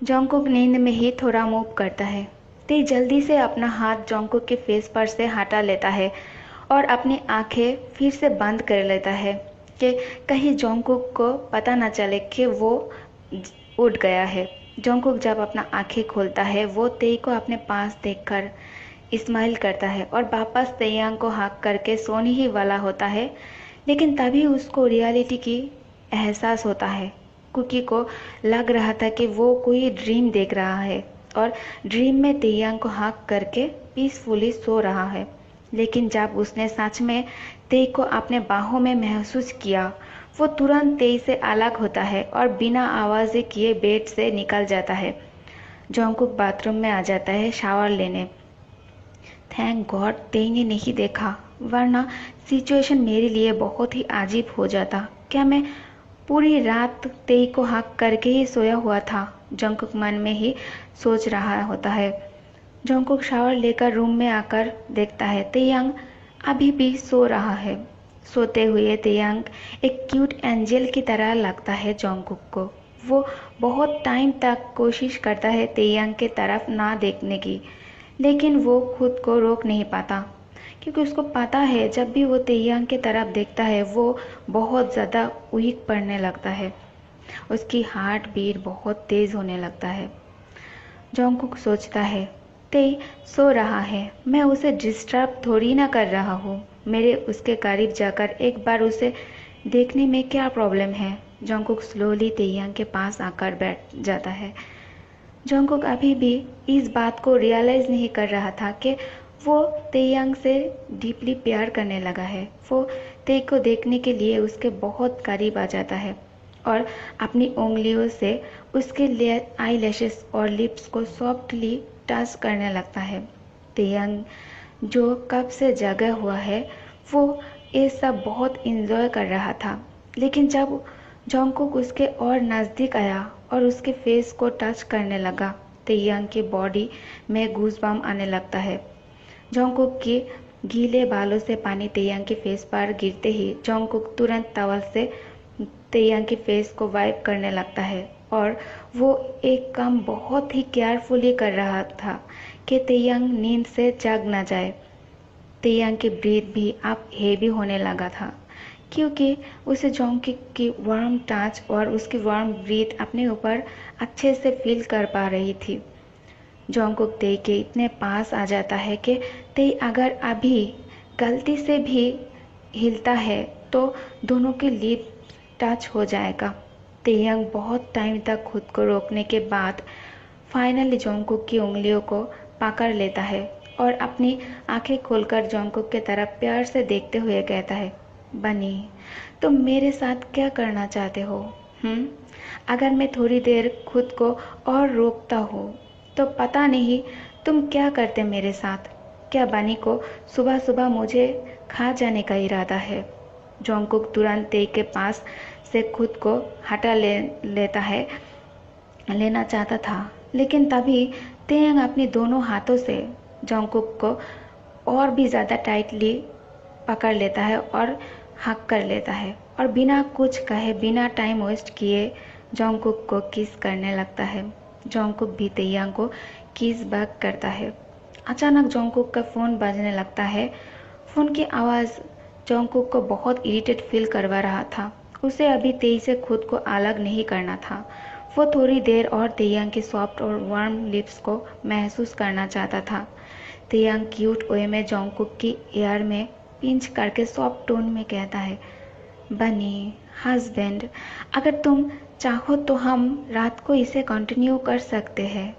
Jungkook नींद में ही थोड़ा मूव करता है। ते जल्दी से अपना हाथ जोंगकुक के फेस पर से हटा लेता है और अपनी आंखें फिर से बंद कर लेता है कि कहीं जोंगकुक को पता न चले कि वो उठ गया है। जोंगकुक जब अपना आंखें खोलता है वो तेई को अपने पास देखकर स्माइल करता है और वापस तेयांग को हक करके सोने ही वाला होता है, लेकिन तभी उसको रियलिटी की एहसास होता है। कुकी को लग रहा था कि वो कोई ड्रीम देख रहा है और ड्रीम में तेयांग को हक करके पीसफुली सो रहा है, लेकिन जब उसने सच में तेई को अपने बाहों में महसूस किया, वो तुरंत तेई से अलग होता है और बिना आवाज़ किए बेड से निकल जाता है। जोंगकुक बाथरूम में आ जाता है शावर लेने। थैंक गॉड तेई ने नहीं देखा, वरना सिचुएशन मेरे लिए बहुत ही अजीब हो जाता। क्या मैं पूरी रात तेई को हक करके ही सोया हुआ था? जोंगकुक मन में ही सोच रहा होता है। जोंगकुक शावर लेकर रूम में आकर देखता है तेयांग अभी भी सो रहा है। सोते हुए तेयांग एक क्यूट एंजल की तरह लगता है जोंगकुक को। वो बहुत टाइम तक कोशिश करता है तेयांग के तरफ ना देखने की, लेकिन वो खुद को रोक नहीं पाता, क्योंकि उसको पता है जब भी वो तेयांग की तरफ देखता है वो बहुत ज़्यादा वीक पड़ने लगता है। उसकी हार्ट बीट बहुत तेज़ होने लगता है। जोंगकुक सोचता है तेई सो रहा है, मैं उसे डिस्टर्ब थोड़ी ना कर रहा हूँ। मेरे उसके करीब जाकर एक बार उसे देखने में क्या प्रॉब्लम है? जोंगकुक स्लोली तेयांग के पास आकर बैठ जाता है। जोंगकुक अभी भी इस बात को रियलाइज़ नहीं कर रहा था कि वो तेयांग से डीपली प्यार करने लगा है। वो तेई को देखने के लिए उसके बहुत करीब आ जाता है और अपनी उंगलियों से उसके आई लैशेस और लिप्स को सॉफ्टली टच करने लगता है। तेयांग जो कब से जगा हुआ है वो ये सब बहुत इंजॉय कर रहा था, लेकिन जब जोंगकुक उसके और नज़दीक आया और उसके फेस को टच करने लगा, तेयांग की बॉडी में गूज़बम्प आने लगता है। जोंगकुक के गीले बालों से पानी तेयांग के फेस पर गिरते ही जोंगकुक तुरंत टॉवल से तेयांग के फेस को वाइप करने लगता है और वो एक काम बहुत ही केयरफुली कर रहा था कि तेयांग नींद से जग न जाए। तेयांग की ब्रीथ भी अब हेवी होने लगा था, क्योंकि उसे जोंगकुक की वार्म टच और उसकी वार्म ब्रीथ अपने ऊपर अच्छे से फील कर पा रही थी। जोंगकुक तेई के इतने पास आ जाता है कि तेई अगर अभी गलती से भी हिलता है तो दोनों के लिप टच हो जाएगा। तेयांग बहुत टाइम तक खुद को रोकने के बाद फाइनली जोंगकुक की उंगलियों को पकड़ लेता है और अपनी आंखें खोलकर जोंगकुक की तरफ प्यार से देखते हुए कहता है, बनी, तुम मेरे साथ क्या करना चाहते हो? अगर मैं थोड़ी देर खुद को और रोकता हूँ तो पता नहीं तुम क्या करते मेरे साथ। क्या बनी को सुबह सुबह मुझे खा जाने का इरादा है? जोंगकुक तुरंत तेई के पास से खुद को हटा लेना चाहता था, लेकिन तभी तेयांग अपनी दोनों हाथों से जोंगकुक को और भी ज़्यादा टाइटली पकड़ लेता है और हक कर लेता है और बिना कुछ कहे, बिना टाइम वेस्ट किए जोंगकुक को किस करने लगता है। जोंगकुक भी तेयांग को किस बैक करता है। अचानक जोंगकुक का फ़ोन बजने लगता है। फ़ोन की आवाज़ जोंगकुक को बहुत इरिटेट फील करवा रहा था। उसे अभी तेई से खुद को अलग नहीं करना था। वो थोड़ी देर और तेयांग के सॉफ्ट और वार्म लिप्स को महसूस करना चाहता था। तेयांग क्यूट वे में जोंगकुक की एयर में पिंच करके सॉफ्ट टोन में कहता है, बनी हस्बैंड, अगर तुम चाहो तो हम रात को इसे कंटिन्यू कर सकते हैं,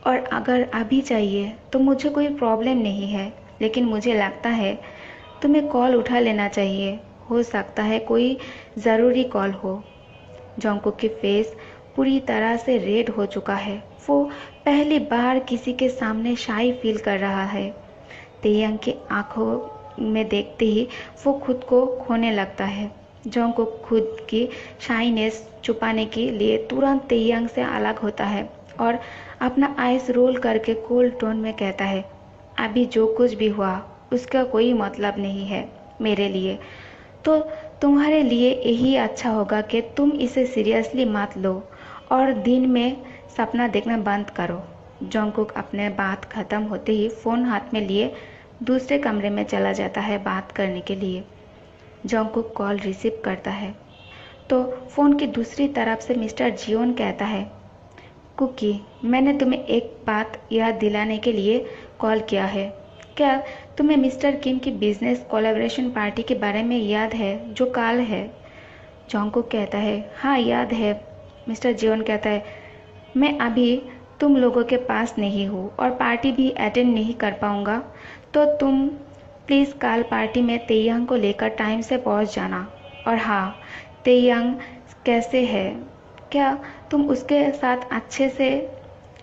और अगर अभी चाहिए तो मुझे कोई प्रॉब्लम नहीं है, लेकिन मुझे लगता है तुम्हें कॉल उठा लेना चाहिए। हो सकता है कोई ज़रूरी कॉल हो। जोंगकुक की फेस पूरी तरह से रेड हो चुका है। वो पहली बार किसी के सामने शाई फील कर रहा है। तेयांग की आंखों में देखते ही वो खुद को खोने लगता है। जोंगकुक खुद की शाइनेस छुपाने के लिए तुरंत तेयांग से अलग होता है और अपना आइस रोल करके कोल्ड टोन में कहता है, अभी जो कुछ भी हुआ उसका कोई मतलब नहीं है मेरे लिए, तो तुम्हारे लिए यही अच्छा होगा कि तुम इसे सीरियसली मत लो और दिन में सपना देखना बंद करो। जोंगकुक अपने बात खत्म होते ही फ़ोन हाथ में लिए दूसरे कमरे में चला जाता है बात करने के लिए। जोंगकुक कॉल रिसीव करता है तो फ़ोन की दूसरी तरफ से मिस्टर जियोन कहता है, कुकी, मैंने तुम्हें एक बात याद दिलाने के लिए कॉल किया है। क्या तुम्हें मिस्टर किम की बिजनेस कोलैबोरेशन पार्टी के बारे में याद है जो कल है? जोंगकुक कहता है, हाँ याद है। मिस्टर जियोन कहता है, मैं अभी तुम लोगों के पास नहीं हूँ और पार्टी भी अटेंड नहीं कर पाऊँगा, तो तुम प्लीज़ कल पार्टी में तेयांग को लेकर टाइम से पहुँच जाना। और हाँ, तेयांग कैसे है? क्या तुम उसके साथ अच्छे से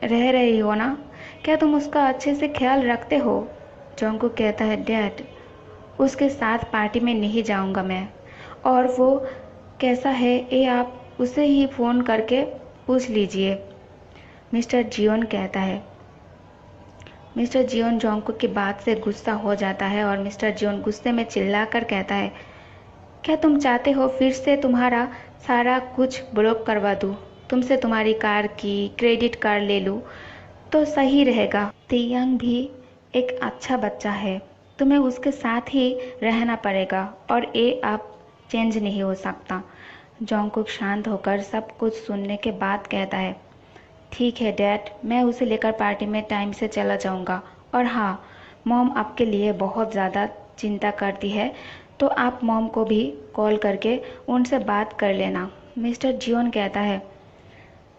रह रही हो ना? क्या तुम उसका अच्छे से ख्याल रखते हो? जोंगकुक कहता है, डैड, उसके साथ पार्टी में नहीं जाऊंगा मैं, और वो कैसा है ये आप उसे ही फ़ोन करके पूछ लीजिए। मिस्टर जियोन कहता है। मिस्टर जियोन जोंगकुक की बात से गुस्सा हो जाता है और मिस्टर जियोन गुस्से में चिल्लाकर कहता है, क्या तुम चाहते हो फिर से तुम्हारा सारा कुछ ब्लॉक करवा दूँ? तुमसे तुम्हारी कार की क्रेडिट कार्ड ले लूँ तो सही रहेगा। तेयांग भी एक अच्छा बच्चा है, तुम्हें उसके साथ ही रहना पड़ेगा और ये अब चेंज नहीं हो सकता। जोंगकुक शांत होकर सब कुछ सुनने के बाद कहता है, ठीक है डैड, मैं उसे लेकर पार्टी में टाइम से चला जाऊंगा। और हाँ, मॉम आपके लिए बहुत ज़्यादा चिंता करती है, तो आप मॉम को भी कॉल करके उनसे बात कर लेना। मिस्टर जियोन कहता है,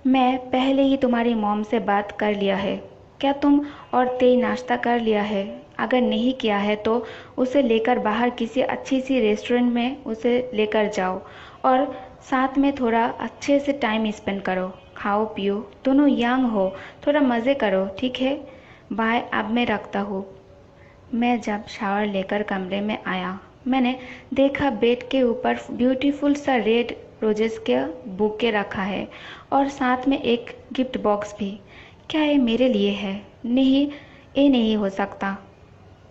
मैं पहले ही तुम्हारी मॉम से बात कर लिया है। क्या तुम और तेई नाश्ता कर लिया है? अगर नहीं किया है तो उसे लेकर बाहर किसी अच्छी सी रेस्टोरेंट में उसे लेकर जाओ और साथ में थोड़ा अच्छे से टाइम स्पेंड करो। खाओ पियो, दोनों यंग हो, थोड़ा मज़े करो, ठीक है? बाय, अब मैं रखता हूँ। मैं जब शावर लेकर कमरे में आया, मैंने देखा बेड के ऊपर ब्यूटीफुल सा रेड रोजेस का बुके रखा है और साथ में एक गिफ्ट बॉक्स भी। क्या ये मेरे लिए है? नहीं, ये नहीं हो सकता।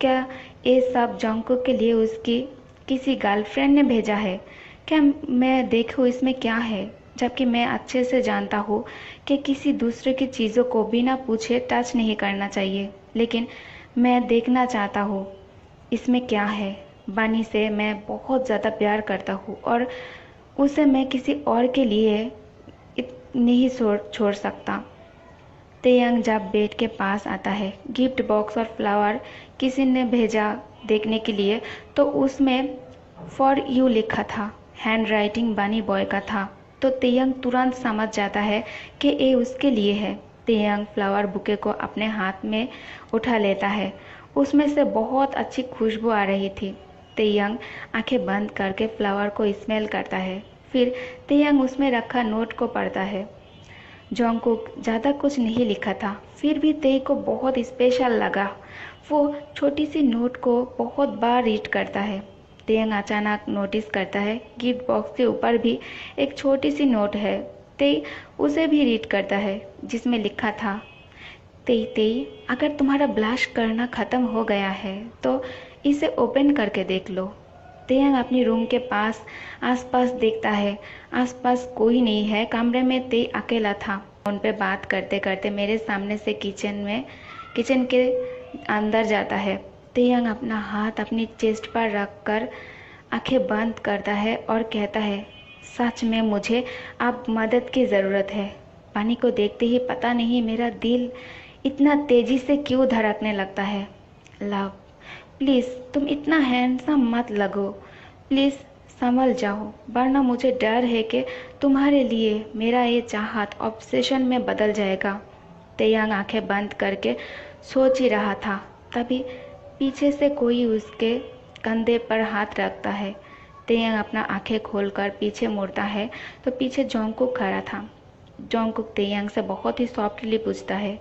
क्या ये सब जोंगकुक के लिए उसकी किसी गर्लफ्रेंड ने भेजा है? क्या मैं देखूँ इसमें क्या है, जबकि मैं अच्छे से जानता हूँ कि किसी दूसरे की चीज़ों को बिना पूछे टच नहीं करना चाहिए, लेकिन मैं देखना चाहता हूँ इसमें क्या है। बनी से मैं बहुत ज़्यादा प्यार करता हूँ और उसे मैं किसी और के लिए नहीं छोड़ सकता। तेयंग जब बेड के पास आता है, गिफ्ट बॉक्स और फ्लावर किसी ने भेजा देखने के लिए, तो उसमें फॉर यू लिखा था। हैंड राइटिंग बनी बॉय का था, तो तेयंग तुरंत समझ जाता है कि ये उसके लिए है। तेयंग फ्लावर बुके को अपने हाथ में उठा लेता है। उसमें से बहुत अच्छी खुशबू आ रही थी। तेयंग आंखें बंद करके फ्लावर को स्मेल करता है। फिर तेयंग उसमें रखा नोट को पढ़ता है। जोंगकुक ज़्यादा कुछ नहीं लिखा था, फिर भी तेई को बहुत स्पेशल लगा। वो छोटी सी नोट को बहुत बार रीड करता है। तेयंग अचानक नोटिस करता है गिफ्ट बॉक्स के ऊपर भी एक छोटी सी नोट है। तेई उसे भी रीड करता है, जिसमें लिखा था, तेई तेई, अगर तुम्हारा ब्लश करना ख़त्म हो गया है तो इसे ओपन करके देख लो। तेयंग अपनी रूम के पास आसपास देखता है। आसपास कोई नहीं है। कमरे में तेई अकेला था। फोन पे बात करते करते मेरे सामने से किचन के अंदर जाता है। तेयंग अपना हाथ अपनी चेस्ट पर रखकर आंखें बंद करता है और कहता है, सच में मुझे अब मदद की ज़रूरत है। पानी को देखते ही पता नहीं मेरा दिल इतना तेज़ी से क्यों धड़कने लगता है। लव, प्लीज़ तुम इतना हैंडसम मत लगो, प्लीज़ संभल जाओ, वरना मुझे डर है कि तुम्हारे लिए मेरा ये चाहत ऑब्सेशन में बदल जाएगा। तेयंग आंखें बंद करके सोच ही रहा था, तभी पीछे से कोई उसके कंधे पर हाथ रखता है। तेयंग अपना आंखें खोलकर पीछे मुड़ता है तो पीछे जोंगकुक खड़ा था। जोंगकुक तेयंग से बहुत ही सॉफ्टली पूछता है,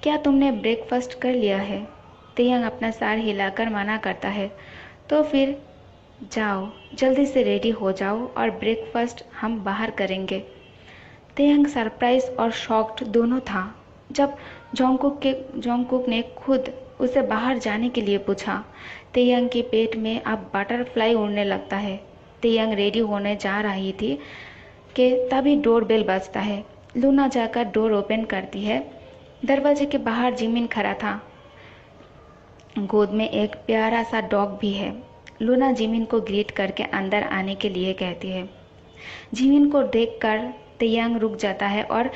क्या तुमने ब्रेकफास्ट कर लिया है? तेयंग अपना सर हिलाकर मना करता है। तो फिर जाओ, जल्दी से रेडी हो जाओ और ब्रेकफास्ट हम बाहर करेंगे। तेयंग सरप्राइज और शॉक्ड दोनों था जब जोंगकुक ने खुद उसे बाहर जाने के लिए पूछा। तेयंग के पेट में अब बटरफ्लाई उड़ने लगता है। तेयंग रेडी होने जा रही थी कि तभी डोर बेल बजता है। लूना जाकर डोर ओपन करती है। दरवाजे के बाहर जिमिन खड़ा था, गोद में एक प्यारा सा डॉग भी है। लूना जिमिन को ग्रीट करके अंदर आने के लिए कहती है। जिमिन को देखकर तेयांग रुक जाता है और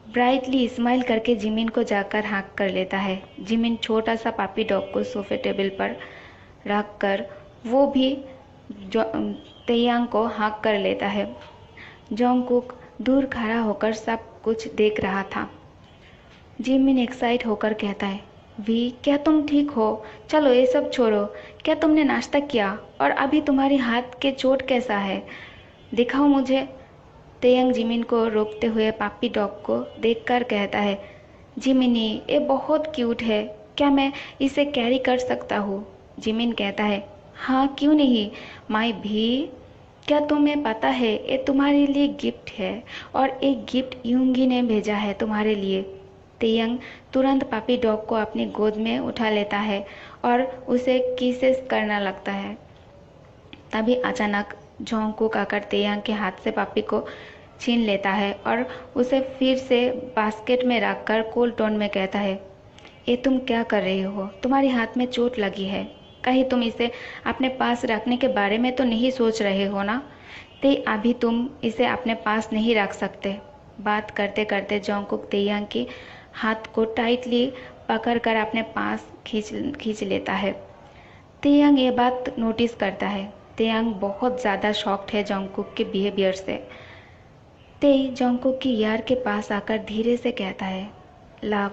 ब्राइटली स्माइल करके जिमिन को जाकर हाँक कर लेता है। जिमिन छोटा सा पापी डॉग को सोफे टेबल पर रख कर वो भी तेयांग को हाँक कर लेता है। जोंगकुक दूर खड़ा होकर सब कुछ देख रहा था। जिमिन एक्साइट होकर कहता है, वी क्या तुम ठीक हो? चलो ये सब छोड़ो, क्या तुमने नाश्ता किया? और अभी तुम्हारी हाथ के चोट कैसा है? दिखाओ मुझे। तेयंग जिमिन को रोकते हुए पापी डॉग को देखकर कहता है, जिमिनी ये बहुत क्यूट है, क्या मैं इसे कैरी कर सकता हूँ? जिमिन कहता है, हाँ क्यों नहीं माई भी। क्या तुम्हें पता है ये तुम्हारे लिए गिफ्ट है और एक गिफ्ट यूंगी ने भेजा है तुम्हारे लिए। तेयंग तुरंत पापी डॉग को अपनी गोद में उठा लेता है और उसे किसेस करना लगता है। तभी अचानक जोंगकुक आकर तेयांग के हाथ से पापी को छीन लेता है और उसे फिर से बास्केट में रखकर कोल्ड टोन में कहता है, ये तुम क्या कर रही हो? तुम्हारे हाथ में चोट लगी है, कहीं तुम इसे अपने पास रखने के बारे में तो नहीं सोच रहे हो ना? ते अभी तुम इसे अपने पास नहीं रख सकते। बात करते करते जोंगकुक तेयांग के हाथ को टाइटली पकड़कर अपने पास खींच लेता है। तेयांग ये बात नोटिस करता है। तेयांग बहुत ज़्यादा शॉक्ड है जोंगकुक के बिहेवियर से। ते जोंगकुक की यार के पास आकर धीरे से कहता है, लव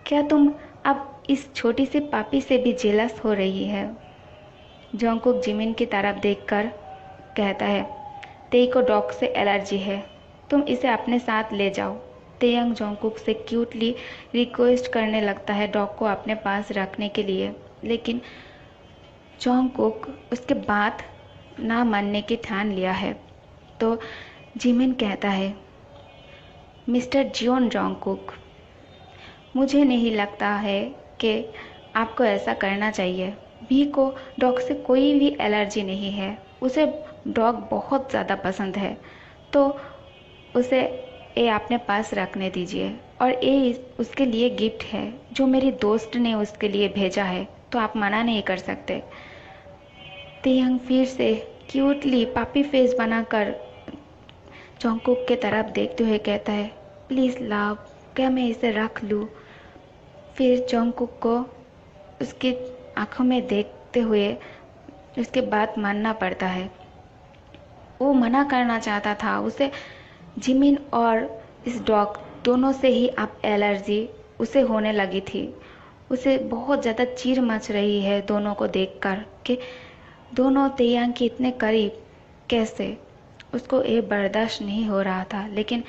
क्या तुम अब इस छोटी सी पापी से भी जेलस हो रही है? जोंगकुक जिमिन की तरफ देखकर कहता है, तेई को डॉग से एलर्जी है, तुम इसे अपने साथ ले जाओ। तेयंग जोंगकुक से क्यूटली रिक्वेस्ट करने लगता है डॉग को अपने पास रखने के लिए, लेकिन जोंगकुक उसके बात ना मानने की ठान लिया है। तो जिमिन कहता है, मिस्टर जियोन जोंगकुक, मुझे नहीं लगता है कि आपको ऐसा करना चाहिए। भी को डॉग से कोई भी एलर्जी नहीं है, उसे डॉग बहुत ज़्यादा पसंद है, तो उसे ये अपने पास रखने दीजिए। और ये उसके लिए गिफ्ट है जो मेरी दोस्त ने उसके लिए भेजा है, तो आप मना नहीं कर सकते। तेयंग फिर से क्यूटली पापी फेस बनाकर जोंगकुक के तरफ देखते हुए कहता है, प्लीज़ लव क्या मैं इसे रख लूँ? फिर जोंगकुक को उसकी आंखों में देखते हुए उसके बात मानना पड़ता है। वो मना करना चाहता था, उसे जिमिन और इस डॉग दोनों से ही अब एलर्जी उसे होने लगी थी। उसे बहुत ज़्यादा चीर मच रही है दोनों को देखकर कि दोनों तेयांग के इतने करीब कैसे। उसको ये बर्दाश्त नहीं हो रहा था, लेकिन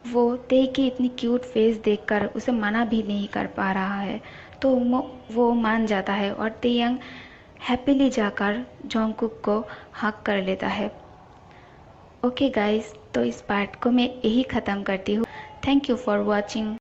वो तेई की इतनी क्यूट फेस देखकर उसे मना भी नहीं कर पा रहा है, तो वो मान जाता है और तेयंग हैप्पीली जाकर जोंगकुक को हक कर लेता है। ओके गाइस, तो इस पार्ट को मैं यही ख़त्म करती हूँ। Thank you for watching.